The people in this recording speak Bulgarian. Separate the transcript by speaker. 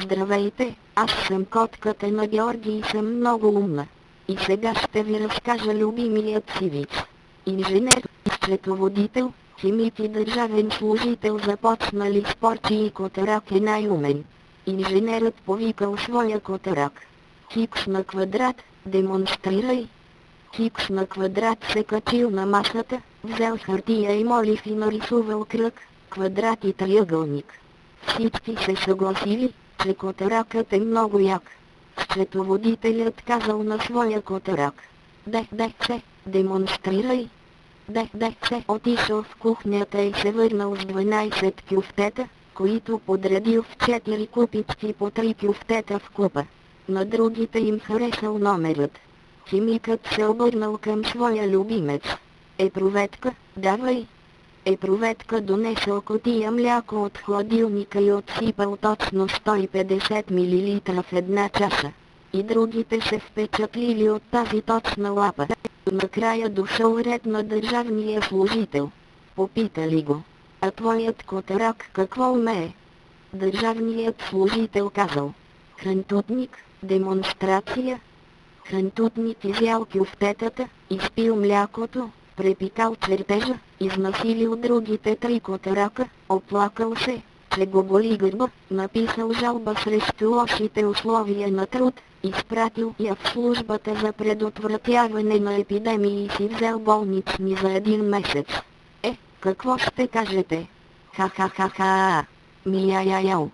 Speaker 1: Здравейте, аз съм котката на Георги и съм много умна. И сега ще ви разкажа любимият си виц. Инженер, счетоводител, химик и държавен служител започнали спорчи и котарак е най-умен. Инженерът повикал своя котарак. Хикс на квадрат, демонстрирай. Хикс на квадрат се качил на масата, взел хартия и молив и нарисувал кръг, квадрат и триъгълник. Всички се съгласили, че котаракът е много як. Счетоводителят казал на своя котарак: "Дех се, демонстрирай." Дех се отишъл в кухнята и се върнал с 12 кюфтета, които подредил в 4 купички по 3 кюфтета в купа. На другите им харесал номерът. Химикът се обърнал към своя любимец. Проветка, давай." Проветка донесъл кутия мляко от хладилника и отсипал точно 150 мл в една чаша. И другите се впечатлили от тази точна лапа. Накрая дошъл ред на държавния служител. Попитали го: "А твоят котарак какво умее?" Държавният служител казал: "Хрантутник, демонстрация." Хрантутник изял кюфтетата, изпил млякото, препикал чертежа, изнасилил другите 3 котарака, оплакал се, че го боли гърба, написал жалба срещу лошите условия на труд, изпратил я в службата за предотвратяване на епидемии и си взел болнични за 1 месец. Какво ще кажете? Ха-ха-ха-ха! Мия-я-яу!